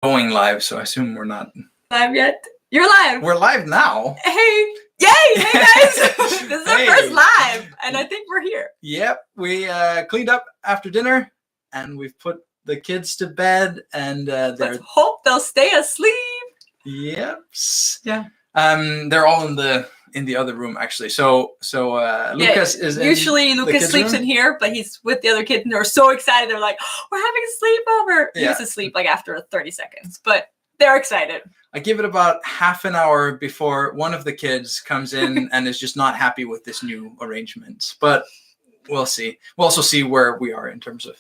Going live, so I assume we're not live yet. You're live. We're live now. Hey, yay! Hey guys, this is our first live, and I think we're here. Yep, we cleaned up after dinner, and we've put the kids to bed, and let's hope they'll stay asleep. Yep. Yeah. They're all in the other room actually. So Lucas is usually Lucas sleeps in here, but he's with the other kids, and they're so excited. They're like, oh, "We're having a sleepover." He was asleep like after 30 seconds, but they're excited. I give it about half an hour before one of the kids comes in and is just not happy with this new arrangement. But we'll see. We'll also see where we are in terms of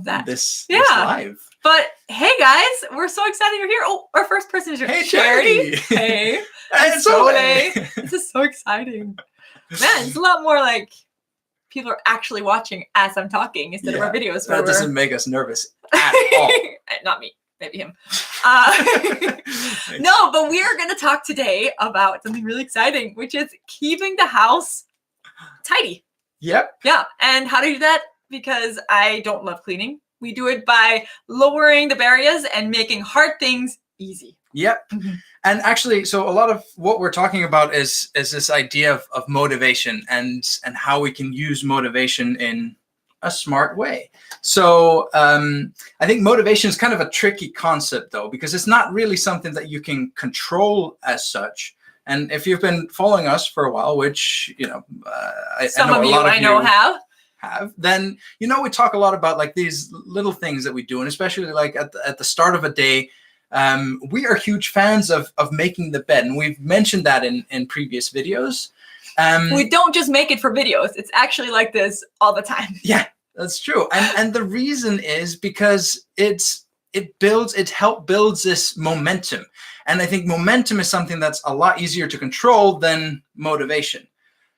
that. This live. But hey guys, we're so excited you're here. Oh, our first person is your Charity. Hey. And Sole. This is so exciting. Man, it's a lot more like people are actually watching as I'm talking instead of our videos. That doesn't make us nervous at all. Not me. Maybe him. No, but we are going to talk today about something really exciting, which is keeping the house tidy. Yep. Yeah. And how to do that? Because I don't love cleaning. We do it by lowering the barriers and making hard things easy. Yep. Mm-hmm. And actually, so a lot of what we're talking about is this idea of motivation and how we can use motivation in a smart way. So I think motivation is kind of a tricky concept, though, because it's not really something that you can control as such. And if you've been following us for a while, which, you know, some of you I know have, then, you know, we talk a lot about like these little things that we do. And especially like at the start of a day, we are huge fans of making the bed. And we've mentioned that in previous videos. We don't just make it for videos. It's actually like this all the time. Yeah, that's true. And the reason is because it helps build this momentum. And I think momentum is something that's a lot easier to control than motivation.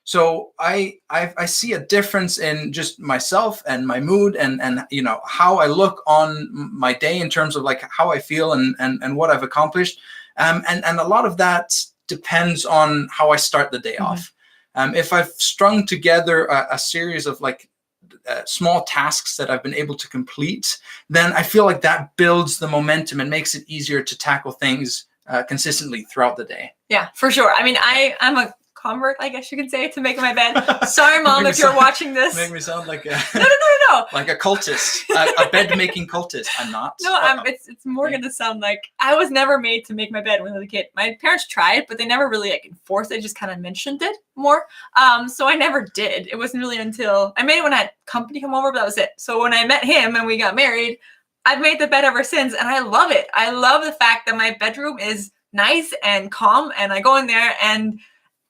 So I see a difference in just myself and my mood and you know how I look on my day in terms of like how I feel and what I've accomplished. And a lot of that depends on how I start the day off. If I've strung together a series of like small tasks that I've been able to complete, then I feel like that builds the momentum and makes it easier to tackle things consistently throughout the day. Yeah, for sure. I mean, I'm a convert, I guess you could say, to making my bed. Sorry, Mom, if you're watching this. Make me sound like a no. Like a cultist, a bed making cultist. I'm not. No, it's more gonna sound like I was never made to make my bed when I was a kid. My parents tried, but they never really like enforced it. Just kind of mentioned it more. So I never did. It wasn't really until I made it when I had company come over, but that was it. So when I met him and we got married, I've made the bed ever since, and I love it. I love the fact that my bedroom is nice and calm, and I go in there and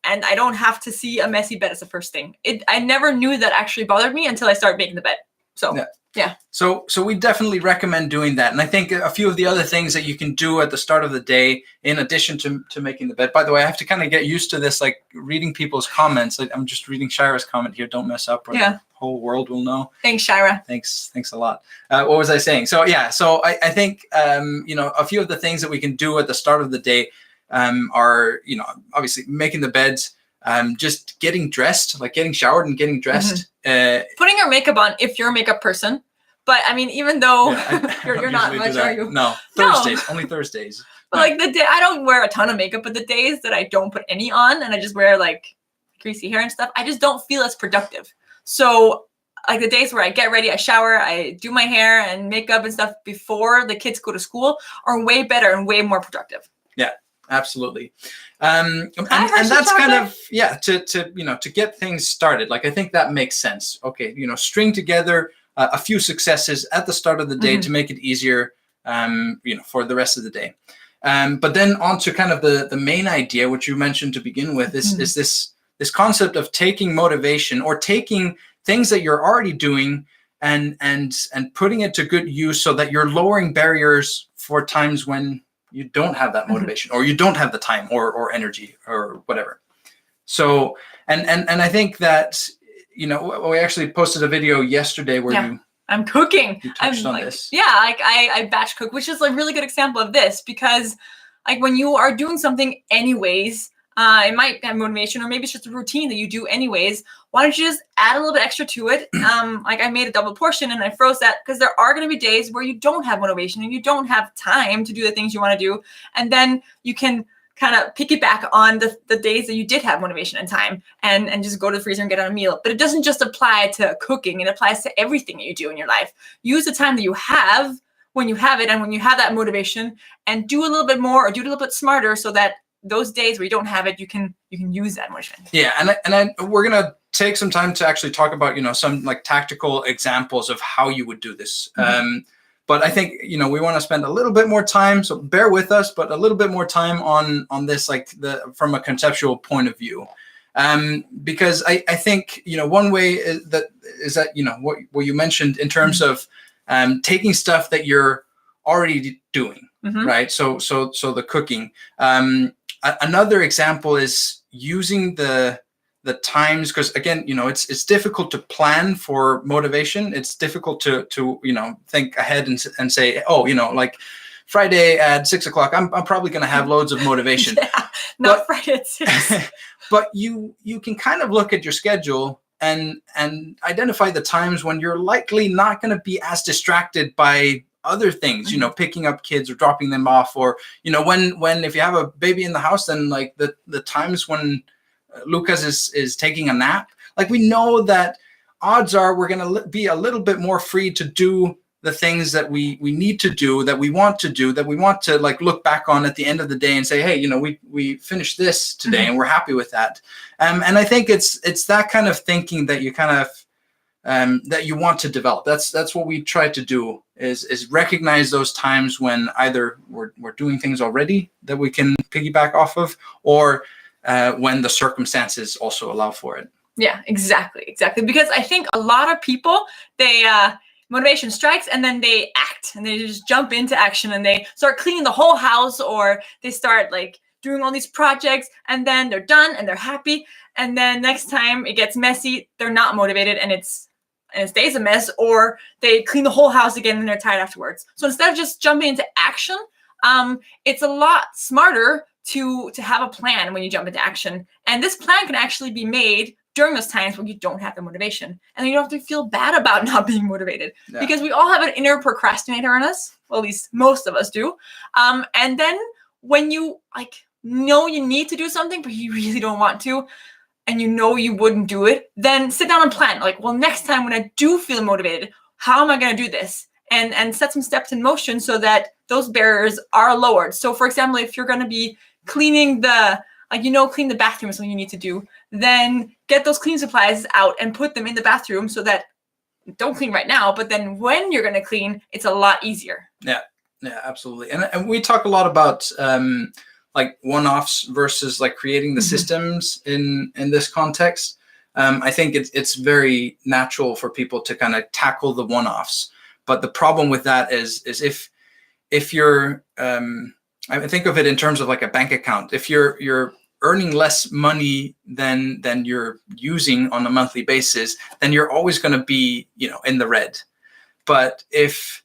I don't have to see a messy bed as the first thing. I never knew that actually bothered me until I started making the bed. So, yeah. So we definitely recommend doing that. And I think a few of the other things that you can do at the start of the day, in addition to making the bed. By the way, I have to kind of get used to this, like reading people's comments. I'm just reading Shira's comment here. Don't mess up or the whole world will know. Thanks, Shira. Thanks a lot. What was I saying? So, yeah. So I think, you know, a few of the things that we can do at the start of the day are, you know, obviously making the beds, just getting dressed, like getting showered and getting dressed. Putting your makeup on if you're a makeup person. But I mean, even though you're not much, are you? No, Thursdays, only Thursdays. But like the day, I don't wear a ton of makeup, but the days that I don't put any on and I just wear like greasy hair and stuff, I just don't feel as productive. So like the days where I get ready, I shower, I do my hair and makeup and stuff before the kids go to school are way better and way more productive. Yeah. Absolutely. And that's kind of, to you know, to get things started. Like, I think that makes sense. Okay. You know, string together a few successes at the start of the day to make it easier, you know, for the rest of the day. But then on to kind of the main idea, which you mentioned to begin with, is this concept of taking motivation or taking things that you're already doing and putting it to good use so that you're lowering barriers for times when you don't have that motivation or you don't have the time or energy or whatever. So, and I think that, you know, we actually posted a video yesterday where I'm cooking. You touched on this. Yeah, like I batch cook, which is a really good example of this because like when you are doing something anyways, it might have motivation, or maybe it's just a routine that you do anyways. Why don't you just add a little bit extra to it? Like I made a double portion and I froze that, because there are going to be days where you don't have motivation and you don't have time to do the things you want to do. And then you can kind of piggyback on the days that you did have motivation and time, and just go to the freezer and get on a meal. But it doesn't just apply to cooking. It applies to everything that you do in your life. Use the time that you have when you have it and when you have that motivation, and do a little bit more or do it a little bit smarter, so that those days where you don't have it, you can use that motivation. Yeah, and we're gonna take some time to actually talk about some like tactical examples of how you would do this. But I think we want to spend a little bit more time, so bear with us, but a little bit more time on this, like from a conceptual point of view, because I think one way is that what you mentioned in terms of taking stuff that you're already doing, right? So the cooking. Another example is using the times, because again, it's difficult to plan for motivation. It's difficult to think ahead and say, oh, like Friday at 6 o'clock, I'm probably going to have loads of motivation. Yeah, not Friday at 6. But you can kind of look at your schedule and identify the times when you're likely not going to be as distracted by other things, picking up kids or dropping them off, or when if you have a baby in the house, then like the times when Lucas is taking a nap, like we know that odds are we're going to be a little bit more free to do the things that we need to do, that we want to do, that we want to like look back on at the end of the day and say, hey, we finished this today and we're happy with that. And I think it's that kind of thinking that you kind of that you want to develop. That's what we try to do, is recognize those times when either we're doing things already that we can piggyback off of, or when the circumstances also allow for it. Yeah, exactly. Because I think a lot of people, they motivation strikes and then they act and they just jump into action and they start cleaning the whole house, or they start like doing all these projects, and then they're done and they're happy. And then next time it gets messy, they're not motivated and it stays a mess, or they clean the whole house again and they're tired afterwards. So instead of just jumping into action, it's a lot smarter to have a plan when you jump into action. And this plan can actually be made during those times when you don't have the motivation. And you don't have to feel bad about not being motivated, because we all have an inner procrastinator in us. Well, at least most of us do. And then when you know you need to do something, but you really don't want to, and you wouldn't do it, then sit down and plan. Like, well, next time when I do feel motivated, how am I going to do this? And set some steps in motion so that those barriers are lowered. So for example, if you're going to be cleaning clean the bathroom is something you need to do, then get those cleaning supplies out and put them in the bathroom, so that don't clean right now, but then when you're going to clean, it's a lot easier. Yeah, absolutely. And we talk a lot about like one-offs versus like creating the systems in this context. I think it's very natural for people to kind of tackle the one-offs, but the problem with that is if you're I think of it in terms of like a bank account. If you're earning less money than you're using on a monthly basis, then you're always going to be in the red. But if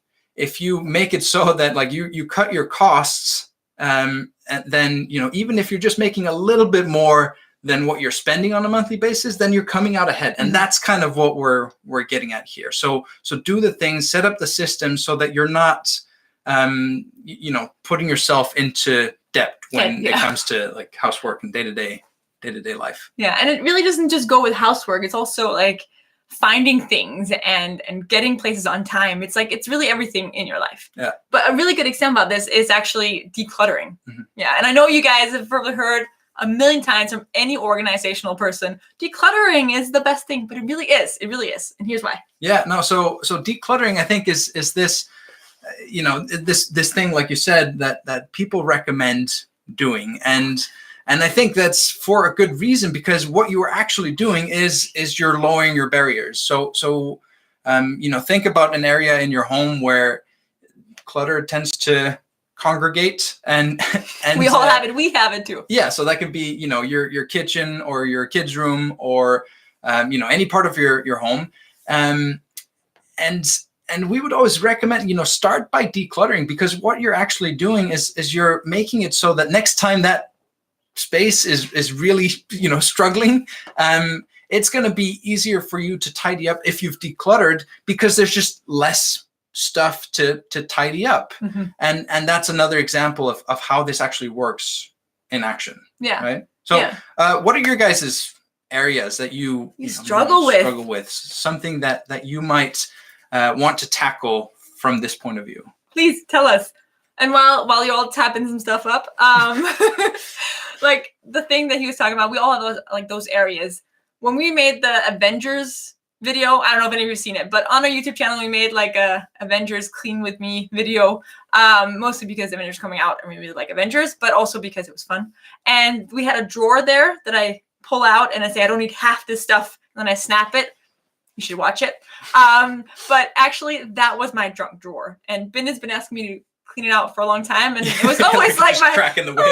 you make it so that like you cut your costs, and then even if you're just making a little bit more than what you're spending on a monthly basis, then you're coming out ahead. And that's kind of what we're getting at here. So do the things, set up the system so that you're not putting yourself into debt when it comes to like housework and day-to-day life. Yeah. And it really doesn't just go with housework. It's also like finding things and getting places on time. It's like, it's really everything in your life. Yeah. But a really good example of this is actually decluttering. Yeah. And I know you guys have probably heard a million times from any organizational person, decluttering is the best thing, but it really is. It really is. And here's why. Yeah, no. So decluttering, I think is this, this thing, like you said, that people recommend doing. And I think that's for a good reason, because what you are actually doing is you're lowering your barriers. So think about an area in your home where clutter tends to congregate, and we all have it. We have it too. Yeah. So that could be, your kitchen or your kids' room, or, any part of your home. And we would always recommend, start by decluttering, because what you're actually doing is you're making it so that next time that space is really, struggling, it's going to be easier for you to tidy up if you've decluttered, because there's just less stuff to tidy up. And that's another example of how this actually works in action. Yeah. Right. So what are your guys' areas that you struggle with? Something that you might want to tackle from this point of view? Please tell us. And while you all tapping some stuff up, like the thing that he was talking about, we all have those areas. When we made the Avengers video, I don't know if any of you have seen it, but on our YouTube channel, we made like a Avengers Clean With Me video, mostly because Avengers coming out and we really like Avengers, but also because it was fun. And we had a drawer there that I pull out and I say, I don't need half this stuff. And then I snap it. You should watch it. But actually, that was my drunk drawer. And Ben has been asking me to clean it out for a long time, and it was always like my cracking the whip.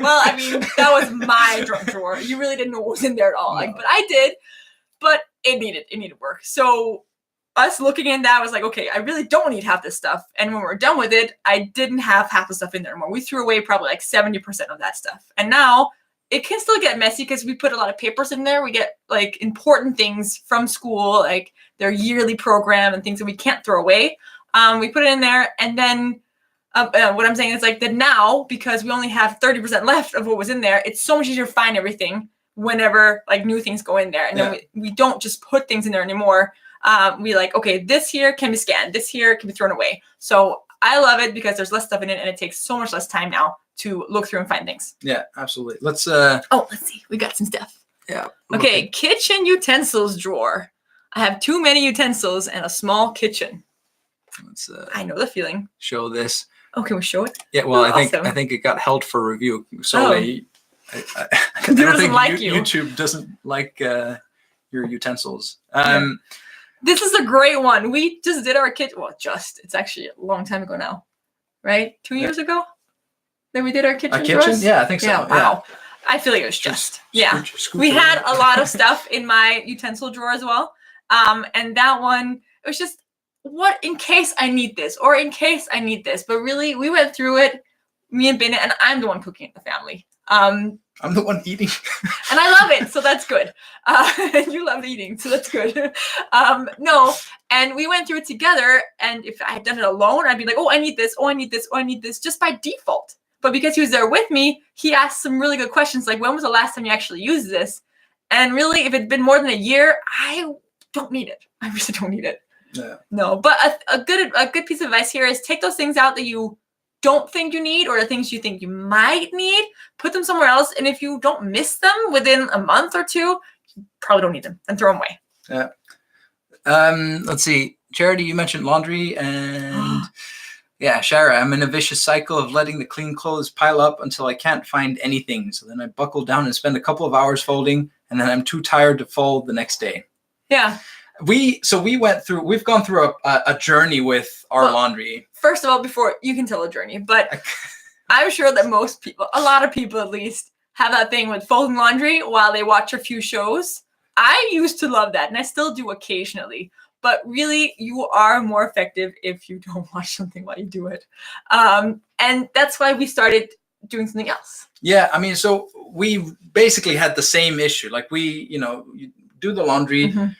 That was my drunk drawer. You really didn't know what was in there at all. No. But I did. But it needed work. So us looking in that was like, okay, I really don't need half this stuff. And when we're done with it, I didn't have half the stuff in there anymore. We threw away probably like 70% of that stuff. And now it can still get messy because we put a lot of papers in there. We get like important things from school, like their yearly program and things that we can't throw away. We put it in there, and then what I'm saying is like that now, because we only have 30% left of what was in there, it's so much easier to find everything whenever like new things go in there. And then we don't just put things in there anymore. We like, okay, this here can be scanned, this here can be thrown away. So I love it because there's less stuff in it, and it takes so much less time now to look through and find things. Yeah, absolutely. Let's see. We got some stuff. Yeah. Okay, kitchen utensils drawer. I have too many utensils and a small kitchen. Let's I know the feeling. show this. Oh, can we show it? Yeah, well, Awesome. I think it got held for review. So I don't doesn't think like you. YouTube doesn't like your utensils. This is a great one. We just did our kitchen. Well, it's actually a long time ago now, right? 2 years ago that we did our kitchen. A kitchen? Yeah, I think so. Yeah, wow. Yeah. I feel like it was just we had a lot of stuff in my utensil drawer as well. And that one, it was just, what in case I need this, or in case I need this. But really, we went through it, me and Bennett, and I'm the one cooking at the family. I'm the one eating. And I love it, so that's good. And you love eating, so that's good. No, and we went through it together, and if I had done it alone, I'd be like, oh, I need this, oh, I need this, oh, I need this, just by default. But because he was there with me, he asked some really good questions, like, when was the last time you actually used this? And really, if it'd been more than a year, I don't need it. I really don't need it. Yeah. No, but a good piece of advice here is take those things out that you don't think you need, or the things you think you might need, put them somewhere else. And if you don't miss them within a month or two, you probably don't need them, and throw them away. Yeah. Let's see. Charity, you mentioned laundry, and yeah, Shara, I'm in a vicious cycle of letting the clean clothes pile up until I can't find anything. So then I buckle down and spend a couple of hours folding, and then I'm too tired to fold the next day. Yeah. We've gone through a journey with our laundry. First of all, before you can tell a journey, but I'm sure that a lot of people at least, have that thing with folding laundry while they watch a few shows. I used to love that, and I still do occasionally. But really, you are more effective if you don't watch something while you do it. And that's why we started doing something else. Yeah, I mean, so we basically had the same issue. Like you do the laundry. Mm-hmm.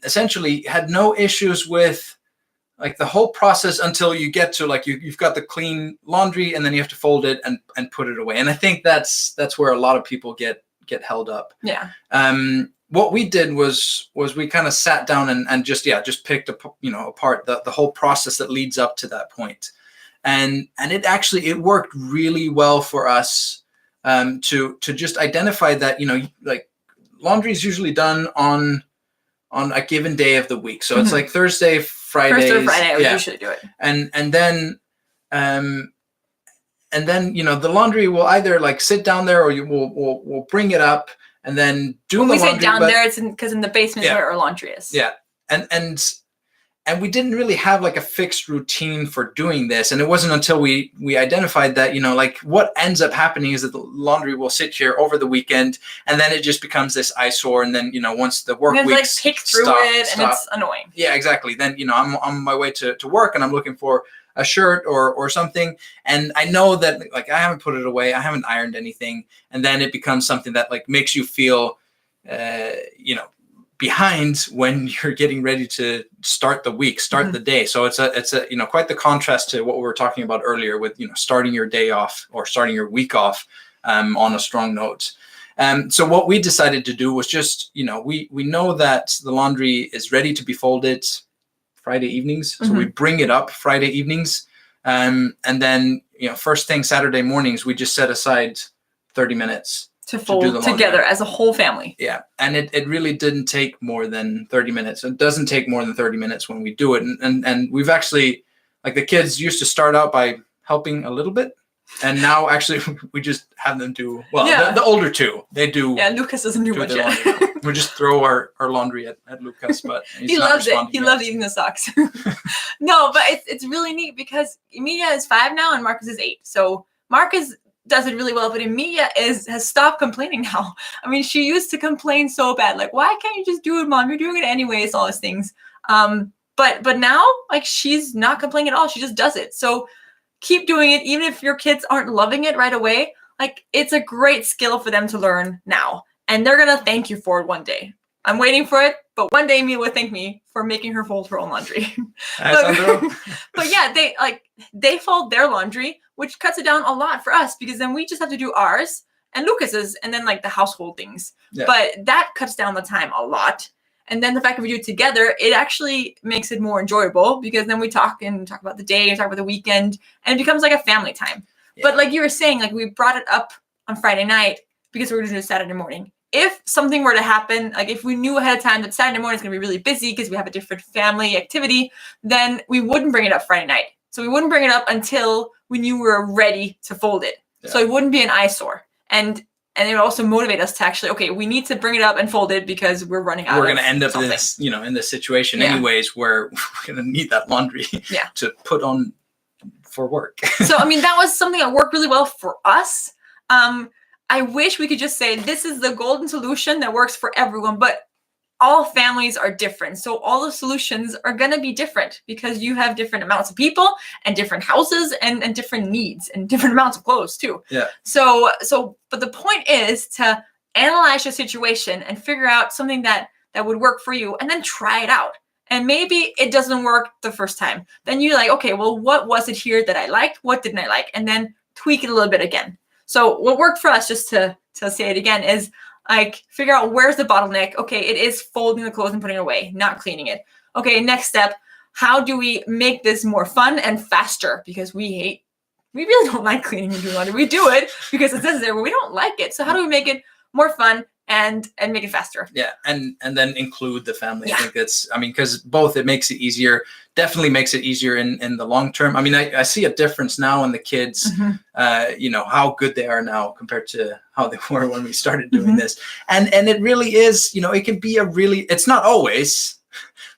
Essentially had no issues with like the whole process until you get to like you've got the clean laundry, and then you have to fold it and put it away. And I think that's where a lot of people get held up. Yeah. What we did was we kind of sat down and just picked apart the whole process that leads up to that point. And it worked really well for us to just identify that, like laundry is usually done on a given day of the week. So it's like Thursday, Friday. I would usually do it. And then the laundry will either like sit down there, or we'll bring it up and then do the laundry. When we say down there, it's because in the basement is where our laundry is. Yeah. And we didn't really have like a fixed routine for doing this. And it wasn't until we identified that, like what ends up happening is that the laundry will sit here over the weekend, and then it just becomes this eyesore. And then, once the work weeks like pick through it, and it's annoying. Yeah, exactly. Then, I'm on my way to work, and I'm looking for a shirt or something, and I know that like I haven't put it away, I haven't ironed anything, and then it becomes something that like makes you feel behind when you're getting ready to start the week, start the day. So it's a quite the contrast to what we were talking about earlier with starting your day off or starting your week off on a strong note. So what we decided to do was just we know that the laundry is ready to be folded Friday evenings, so we bring it up Friday evenings, and then first thing Saturday mornings we just set aside 30 minutes to fold together as a whole family. Yeah. And it really didn't take more than 30 minutes. It doesn't take more than 30 minutes when we do it. And we've actually, like the kids used to start out by helping a little bit. And now actually we just have them do, the older two, they do. Yeah, Lucas doesn't do much yet. We just throw our laundry at Lucas, but he loves it. He loves eating the socks. No, but it's really neat because Emilia is 5 now and Marcus is 8. So Marcus does it really well, but Emilia has stopped complaining now. I mean, she used to complain so bad, like, why can't you just do it, Mom? You're doing it anyways, all these things. But now, like, she's not complaining at all. She just does it. So keep doing it, even if your kids aren't loving it right away. Like, it's a great skill for them to learn now, and they're gonna thank you for it one day. I'm waiting for it, but one day Emilia will thank me for making her fold her own laundry. But yeah, they fold their laundry, which cuts it down a lot for us because then we just have to do ours and Lucas's and then like the household things. Yeah. But that cuts down the time a lot. And then the fact that we do it together, it actually makes it more enjoyable because then we talk about the day, talk about the weekend, and it becomes like a family time. Yeah. But like you were saying, like we brought it up on Friday night because we were going to do it Saturday morning. If something were to happen, like if we knew ahead of time that Saturday morning is going to be really busy because we have a different family activity, then we wouldn't bring it up Friday night. So we wouldn't bring it up until we knew we were ready to fold it. Yeah. So it wouldn't be an eyesore. And it would also motivate us to actually, okay, we need to bring it up and fold it because we're running out. We're going to end up in this, in this situation anyways, where we're going to need that laundry to put on for work. So, I mean, that was something that worked really well for us. I wish we could just say this is the golden solution that works for everyone, but all families are different. So all the solutions are going to be different because you have different amounts of people and different houses and different needs and different amounts of clothes too. Yeah. But the point is to analyze your situation and figure out something that would work for you and then try it out. And maybe it doesn't work the first time. Then you're like, okay, well, what was it here that I liked? What didn't I like? And then tweak it a little bit again. So what worked for us, just to say it again, is like figure out where's the bottleneck. Okay, it is folding the clothes and putting it away, not cleaning it. Okay, next step, how do we make this more fun and faster? Because we really don't like cleaning and doing laundry. We do it because it says there, but we don't like it. So how do we make it more fun and make it faster? Yeah, and then include the family. Yeah. I think because both, it makes it easier, definitely makes it easier in the long term. I mean, I see a difference now in the kids, how good they are now compared to how they were when we started doing this. And it really is, it can be it's not always,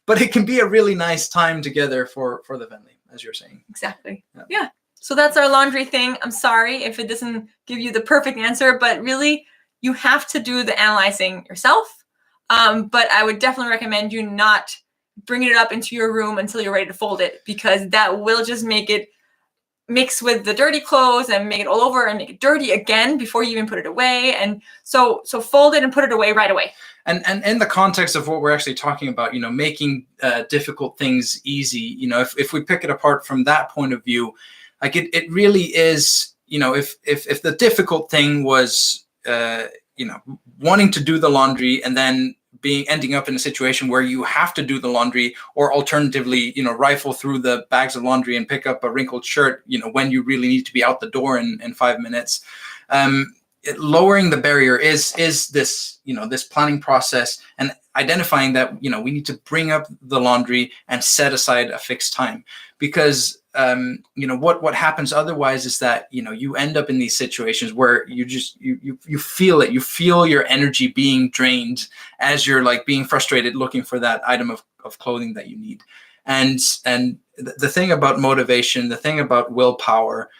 but it can be a really nice time together for the family, as you're saying. Exactly. Yeah. So that's our laundry thing. I'm sorry if it doesn't give you the perfect answer, but really, you have to do the analyzing yourself. But I would definitely recommend you not bringing it up into your room until you're ready to fold it, because that will just make it mix with the dirty clothes and make it all over and make it dirty again before you even put it away. And so fold it and put it away right away. And in the context of what we're actually talking about, making difficult things easy, if we pick it apart from that point of view, like it really is, if the difficult thing was, wanting to do the laundry and then ending up in a situation where you have to do the laundry, or alternatively, rifle through the bags of laundry and pick up a wrinkled shirt, when you really need to be out the door in 5 minutes. Lowering the barrier is this, this planning process and identifying that, we need to bring up the laundry and set aside a fixed time, because what happens otherwise is that, you end up in these situations where you feel it, you feel your energy being drained as you're like being frustrated looking for that item of clothing that you need. And the thing about motivation, the thing about willpower,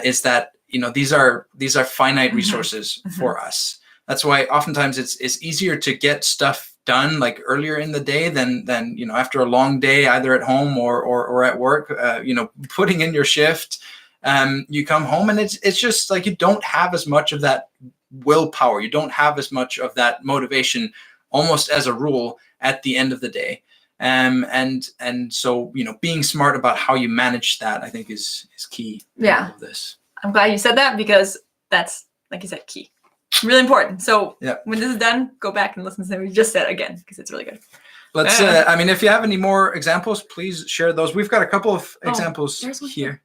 is that, these are finite resources for us. That's why oftentimes it's easier to get stuff done like earlier in the day than after a long day, either at home or at work, putting in your shift, you come home and it's just like you don't have as much of that willpower. You don't have as much of that motivation, almost as a rule, at the end of the day. And so, being smart about how you manage that, I think is key in all of this. I'm glad you said that, because that's, like you said, key. Really important. So when this is done, go back and listen to what we just said again, because it's really good. Let's, if you have any more examples, please share those. We've got a couple of examples here.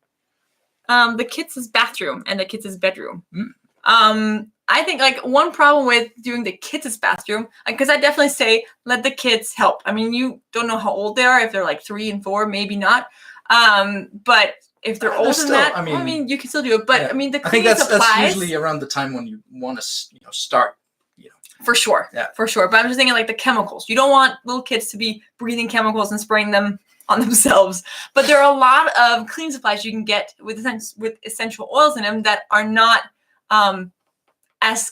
The kids' bathroom and the kids' bedroom. I think like one problem with doing the kids' bathroom, because I definitely say let the kids help. I mean, you don't know how old they are. If they're like 3 and 4, maybe not. But if they're older than that, I mean, you can still do it. But I mean, the cleaning supplies. I think that's usually around the time when you want to, start. For sure. Yeah. For sure. But I'm just thinking like the chemicals. You don't want little kids to be breathing chemicals and spraying them on themselves. But there are a lot of cleaning supplies you can get with essential oils in them that are not as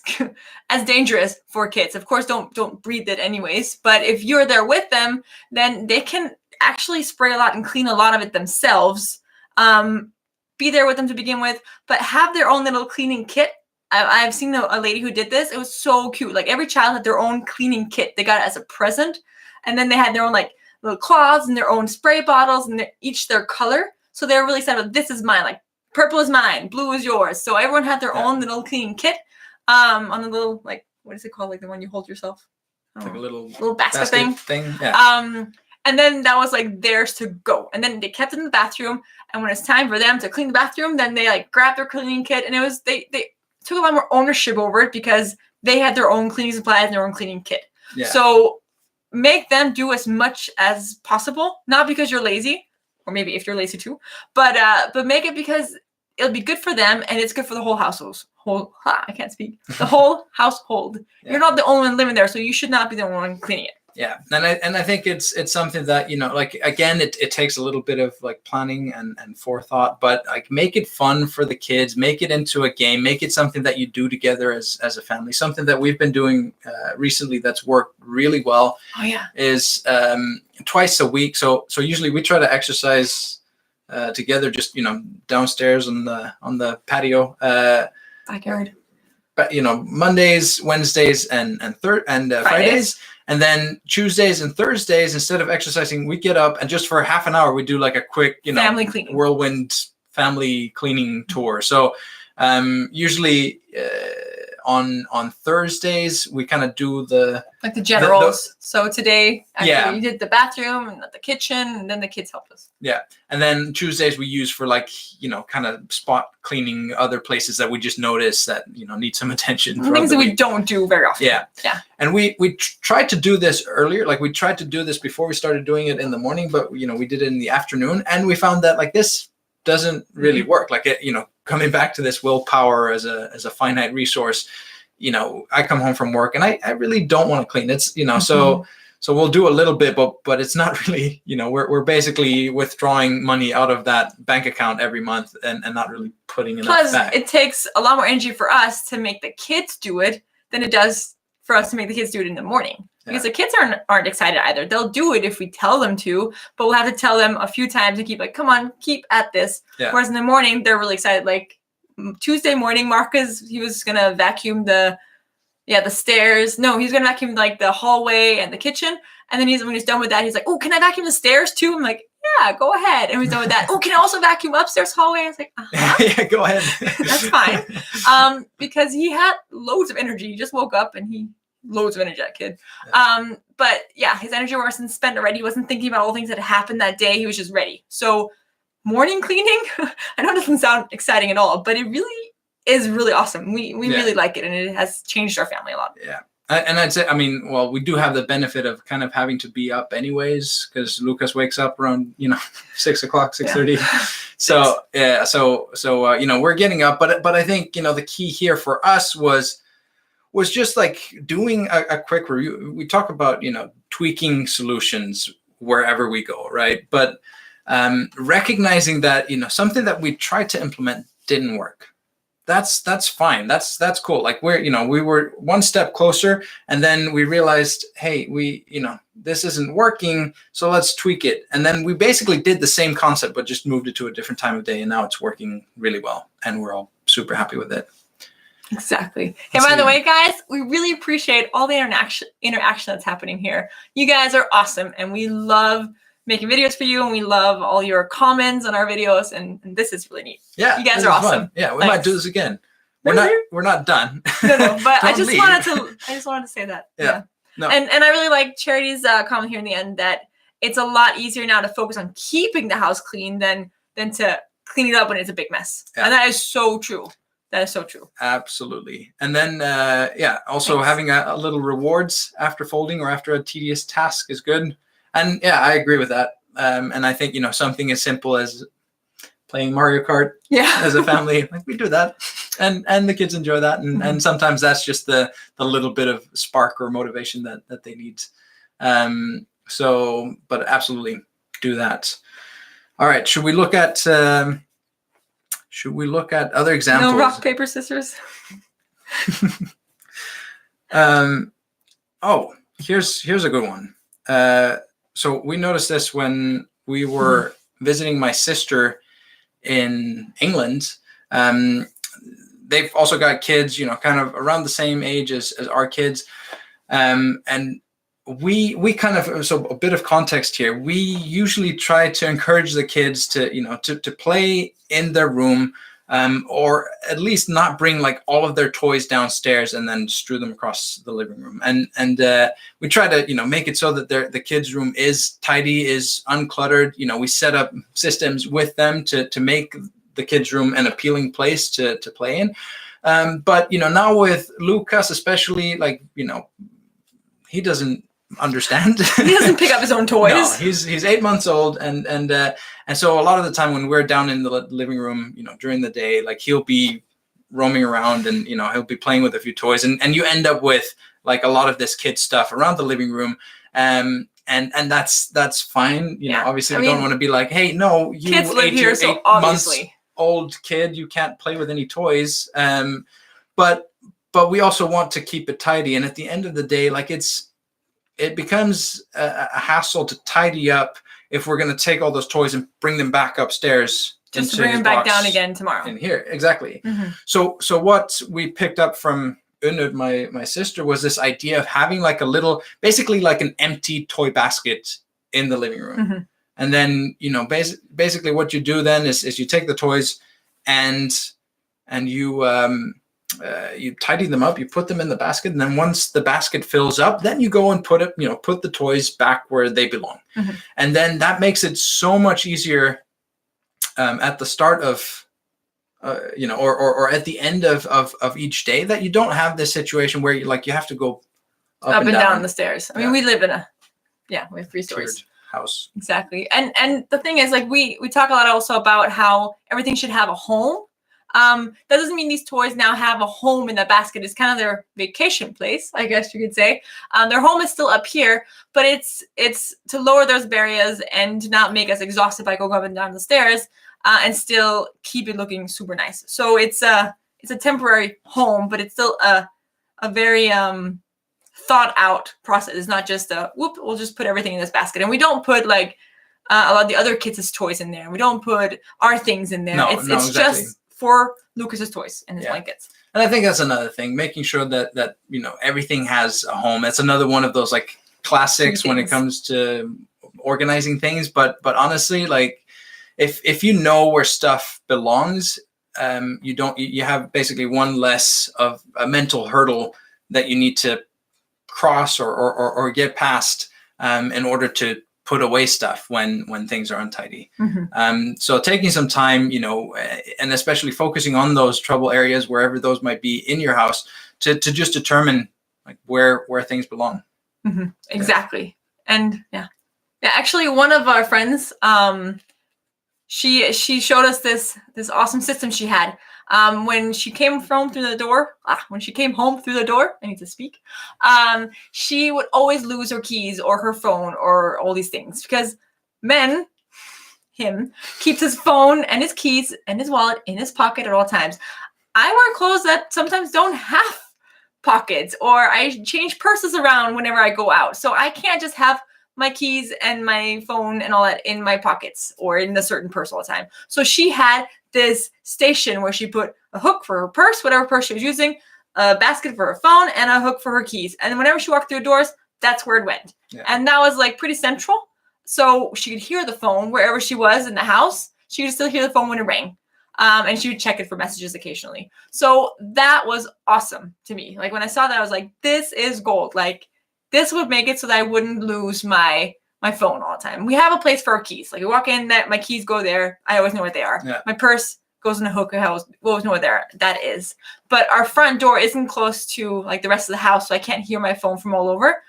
dangerous for kids. Of course, don't breathe it anyways. But if you're there with them, then they can actually spray a lot and clean a lot of it themselves. Be there with them to begin with, but have their own little cleaning kit. I've seen a lady who did this. It was so cute. Like every child had their own cleaning kit. They got it as a present, and then they had their own like little cloths and their own spray bottles, and each their color. So they were really excited. This is mine. Like purple is mine, blue is yours. So everyone had their own little cleaning kit. On a little, like, what is it called? Like the one you hold yourself. Like a little basket thing. Yeah. And then that was like theirs to go. And then they kept it in the bathroom. And when it's time for them to clean the bathroom, then they like grabbed their cleaning kit. And it was, they took a lot more ownership over it because they had their own cleaning supplies and their own cleaning kit. Yeah. So make them do as much as possible, not because you're lazy, or maybe if you're lazy too, but make it because it'll be good for them and it's good for the whole household. I can't speak. The whole household. Yeah. You're not the only one living there, so you should not be the only one cleaning it. Yeah, and I think it's something that, like, again, it takes a little bit of like planning and forethought, but like make it fun for the kids, make it into a game, make it something that you do together as a family. Something that we've been doing recently that's worked really well. Oh yeah, is twice a week. So usually we try to exercise together, just downstairs on the patio. Backyard. But Mondays, Wednesdays, and Fridays. And then Tuesdays and Thursdays, instead of exercising, we get up and just for half an hour, we do like a quick, family cleaning, whirlwind family cleaning tour. So usually on Thursdays, we kind of do the generals. So today, actually, you did the bathroom and the kitchen, and then the kids helped us. Yeah. And then Tuesdays we use for like, kind of spot cleaning other places that we just notice that, need some attention. Things that we don't do very often. Yeah. Yeah. And we tried to do this earlier. Like we tried to do this before we started doing it in the morning, but, we did it in the afternoon. And we found that like this doesn't really work. Like it, coming back to this willpower as a finite resource, I come home from work and I really don't want to clean. It's, so we'll do a little bit, but it's not really, we're basically withdrawing money out of that bank account every month and not really putting enough back. It takes a lot more energy for us to make the kids do it than it does for us to make the kids do it in the morning. Because the kids aren't excited either. They'll do it if we tell them to, but we'll have to tell them a few times and keep like, come on, keep at this. Yeah. Whereas in the morning, they're really excited. Like Tuesday morning, Marcus, he was going to vacuum the stairs. No, he's going to vacuum like the hallway and the kitchen. And then when he's done with that, he's like, oh, can I vacuum the stairs too? I'm like, yeah, go ahead. And he's done with that. Oh, can I also vacuum upstairs hallway? I was like, yeah, go ahead. That's fine. Because he had loads of energy. He just woke up and loads of energy, that kid. But yeah, his energy wasn't spent already. He wasn't thinking about all the things that happened that day. He was just ready. So morning cleaning, I know it doesn't sound exciting at all, but it really is really awesome. We really like it, and it has changed our family a lot. Yeah. And I'd say, we do have the benefit of kind of having to be up anyways, because Lucas wakes up around, 6 o'clock, 6:30. Yeah. So, yeah, so we're getting up, but I think, the key here for us was just like doing a quick review. We talk about, tweaking solutions wherever we go, right? But recognizing that, something that we tried to implement didn't work. that's fine. That's cool. Like we were one step closer, and then we realized, hey, this isn't working, so let's tweak it. And then we basically did the same concept, but just moved it to a different time of day, and now it's working really well, and we're all super happy with it. Exactly. Hey, by the way, guys, we really appreciate all the interaction that's happening here. You guys are awesome, and we love making videos for you, and we love all your comments on our videos, and this is really neat. Yeah, you guys are awesome. Fun. Yeah, we might do this again. We're not done. No, but I just wanted to say that. Yeah. No. And I really like Charity's comment here in the end that it's a lot easier now to focus on keeping the house clean than to clean it up when it's a big mess. Yeah. And that is so true. That is so true. Absolutely. And then, also having a little rewards after folding or after a tedious task is good. And yeah, I agree with that. And I think, something as simple as playing Mario Kart as a family, like we do that, and the kids enjoy that. And sometimes that's just the little bit of spark or motivation that they need. But absolutely do that. All right. Should we look at other examples? No rock, paper, scissors. Here's a good one. So we noticed this when we were visiting my sister in England. They've also got kids, kind of around the same age as our kids. And we kind of, so a bit of context here, we usually try to encourage the kids to play in their room, or at least not bring like all of their toys downstairs and then strew them across the living room. And we try to, make it so that the kids' room is tidy, is uncluttered. We set up systems with them to make the kids' room an appealing place to play in. But, now with Lucas, especially, like, he doesn't understand. He doesn't pick up his own toys. No, he's 8 months old, and so a lot of the time when we're down in the living room, during the day, like he'll be roaming around and he'll be playing with a few toys, and you end up with like a lot of this kid stuff around the living room, and that's fine. Obviously we don't want to be like, hey, no, you kids live here, so obviously old kid, you can't play with any toys. But we also want to keep it tidy, and at the end of the day, like it becomes a hassle to tidy up if we're going to take all those toys and bring them back upstairs. Just to bring them back down again tomorrow. In here, exactly. Mm-hmm. So what we picked up from Unud, my sister, was this idea of having like a little, basically like an empty toy basket in the living room. Mm-hmm. And then, basically what you do then is you take the toys and you tidy them up, you put them in the basket, and then once the basket fills up, then you go and put the toys back where they belong. Mm-hmm. And then that makes it so much easier at the start of or at the end of each day, that you don't have this situation where you have to go up and down the stairs. I mean, we live in we have 3 stories house. Exactly. And the thing is, like, we talk a lot also about how everything should have a home. That doesn't mean these toys now have a home in the basket. It's kind of their vacation place, I guess you could say. Their home is still up here, but it's to lower those barriers and not make us exhausted by going up and down the stairs, and still keep it looking super nice. So it's a temporary home, but it's still a very thought out process. It's not just we'll just put everything in this basket, and we don't put like a lot of the other kids' toys in there. We don't put our things in there. No, it's exactly. just for Lucas's toys and his blankets. And I think that's another thing, making sure that everything has a home. That's another one of those like classics when it comes to organizing things. But honestly, like if you know where stuff belongs, you have basically one less of a mental hurdle that you need to cross or get past in order to put away stuff when things are untidy. Mm-hmm. So taking some time, and especially focusing on those trouble areas, wherever those might be in your house, to just determine like where things belong. Mm-hmm. Exactly. And actually one of our friends, she showed us this awesome system she had. When she came home through the door, I need to speak. She would always lose her keys or her phone or all these things because him keeps his phone and his keys and his wallet in his pocket at all times. I wear clothes that sometimes don't have pockets, or I change purses around whenever I go out. So I can't just have my keys and my phone and all that in my pockets or in a certain purse all the time. So she had this station where she put a hook for her purse, whatever purse she was using, a basket for her phone, and a hook for her keys. And whenever she walked through the doors, that's where it went. Yeah. And that was like pretty central. So she could hear the phone wherever she was in the house. She could still hear the phone when it rang. And she would check it for messages occasionally. So that was awesome to me. Like when I saw that, I was like, this is gold. Like this would make it so that I wouldn't lose my phone all the time. We have a place for our keys. Like we walk in, that my keys go there. I always know what they are. Yeah. My purse goes in a hook. I always know what that is. But our front door isn't close to like the rest of the house, so I can't hear my phone from all over.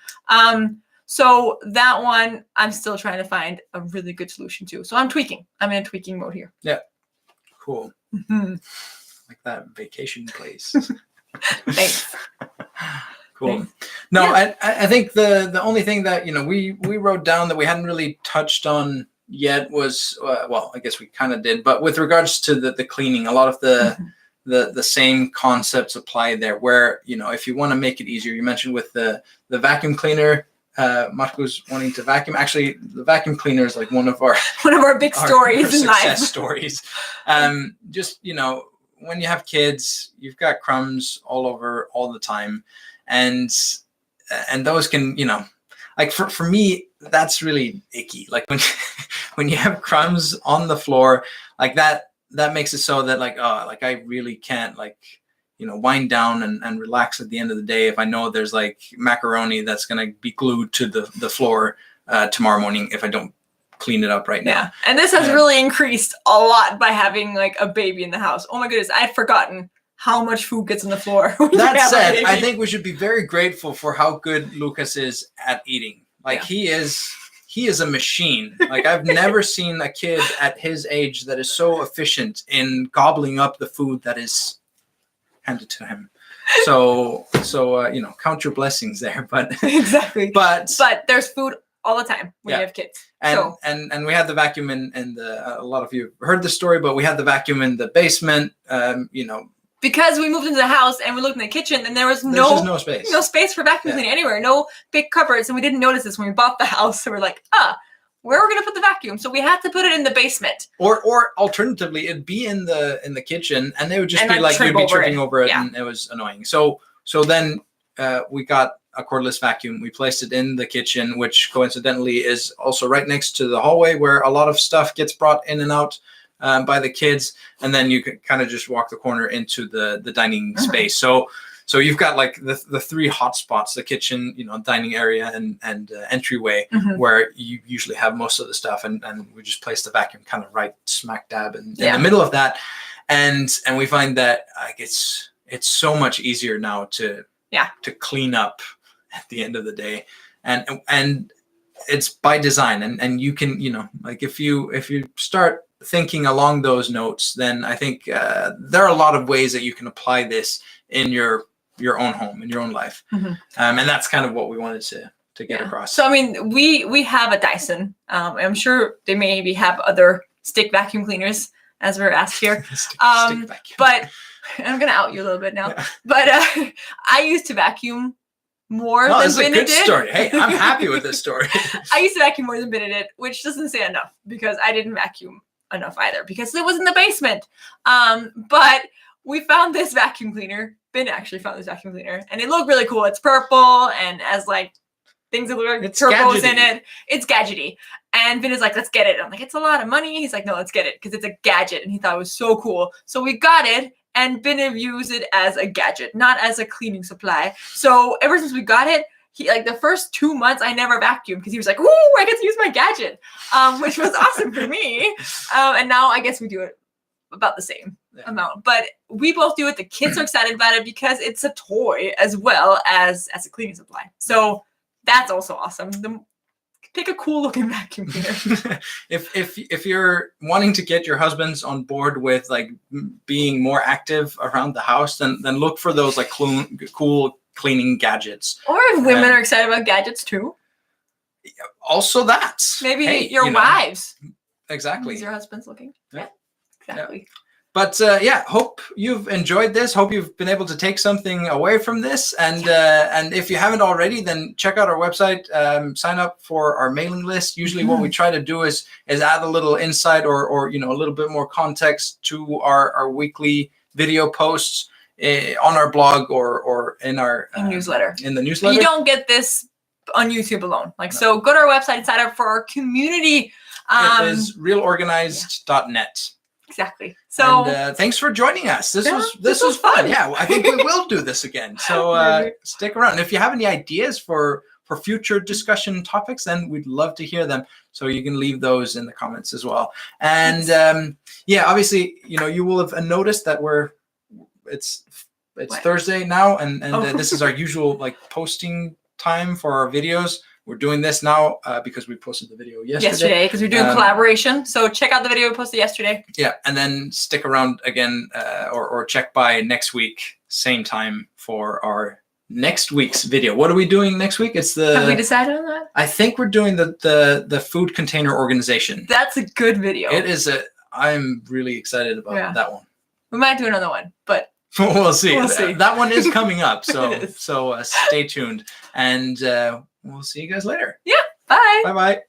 So that one, I'm still trying to find a really good solution to. So I'm tweaking. I'm in a tweaking mode here. Yeah. Cool. Like that vacation place. Thanks. Cool. No, yeah. I think the only thing that, we wrote down that we hadn't really touched on yet was, well, I guess we kind of did, but with regards to the cleaning, a lot of the same concepts apply there where, if you want to make it easier, you mentioned with the vacuum cleaner, Marco's wanting to vacuum. Actually, the vacuum cleaner is like one of our big stories in life. Success stories. Just, when you have kids, you've got crumbs all over all the time. And those can, like for me, that's really icky. Like when you have crumbs on the floor, like that makes it so that I really can't wind down and relax at the end of the day if I know there's like macaroni that's going to be glued to the floor tomorrow morning if I don't clean it up right now. Yeah. And this has really increased a lot by having like a baby in the house. Oh my goodness, I had forgotten how much food gets on the floor. That said, I think we should be very grateful for how good Lucas is at eating. Like he is a machine. Like I've never seen a kid at his age that is so efficient in gobbling up the food that is handed to him. So count your blessings there. But exactly. But there's food all the time when you have kids. And we had the vacuum in the. A lot of you heard the story, but we had the vacuum in the basement. Because we moved into the house and we looked in the kitchen and there was no space for vacuum cleaning anywhere, no big cupboards, and we didn't notice this when we bought the house. So we're like, where are we gonna put the vacuum? So we had to put it in the basement. Or alternatively, it'd be in the kitchen, and they would just be like you'd be tripping over it, and it was annoying. So then we got a cordless vacuum. We placed it in the kitchen, which coincidentally is also right next to the hallway where a lot of stuff gets brought in and out by the kids, and then you can kind of just walk the corner into the dining space. So you've got like the three hot spots: the kitchen, dining area, and entryway, where you usually have most of the stuff. And we just place the vacuum kind of right smack dab in the middle of that, and we find that it's so much easier now to clean up at the end of the day, and it's by design, and you can if you start thinking along those notes, then I think there are a lot of ways that you can apply this in your own home, in your own life. And that's kind of what we wanted to get across. So, I mean, we have a Dyson. I'm sure they maybe have other stick vacuum cleaners, as we're asked here. stick vacuum. But I'm going to out you a little bit now. Yeah. But I used to vacuum more than Benna did. It's a good story. Hey, I'm happy with this story. I used to vacuum more than Benna did, which doesn't say enough because I didn't vacuum enough either because it was in the basement. But we found this vacuum cleaner. Ben actually found this vacuum cleaner, and it looked really cool. It's purple and has like things that look like turbos in it. It's gadgety. And Ben is like, let's get it. I'm like, it's a lot of money. He's like, no, let's get it because it's a gadget, and he thought it was so cool. So we got it, and Ben used it as a gadget, not as a cleaning supply. So ever since we got it, he like the first 2 months I never vacuumed because he was like, "Ooh, I get to use my gadget," which was awesome for me. And now I guess we do it about the same amount, but we both do it. The kids are excited about it because it's a toy as well as a cleaning supply. So that's also awesome. Pick a cool looking vacuum cleaner. if you're wanting to get your husbands on board with like being more active around the house, then look for those like cool cleaning gadgets. Or if women are excited about gadgets too. Also that. Maybe your wives. Exactly. Is your husband's looking? Yeah. Exactly. But yeah, hope you've enjoyed this. Hope you've been able to take something away from this. And if you haven't already, then check out our website. Sign up for our mailing list. Usually, what we try to do is add a little insight or a little bit more context to our weekly video posts on our blog or in our newsletter. In the newsletter, you don't get this on YouTube alone. So go to our website and sign up for our community. It is realorganized.net. Exactly. So thanks for joining us. This was fun. Yeah, I think we will do this again. So stick around. And if you have any ideas for future discussion topics, then we'd love to hear them. So you can leave those in the comments as well. And obviously, you will have noticed that it's Thursday now, and this is our usual posting time for our videos. We're doing this now because we posted the video yesterday. Because we're doing collaboration. So check out the video we posted yesterday. Yeah, and then stick around again or check by next week, same time for our next week's video. What are we doing next week? Have we decided on that? I think we're doing the food container organization. That's a good video. It is I'm really excited about that one. We might do another one, but we'll see. That one is coming up. So stay tuned. And we'll see you guys later. Yeah. Bye. Bye-bye.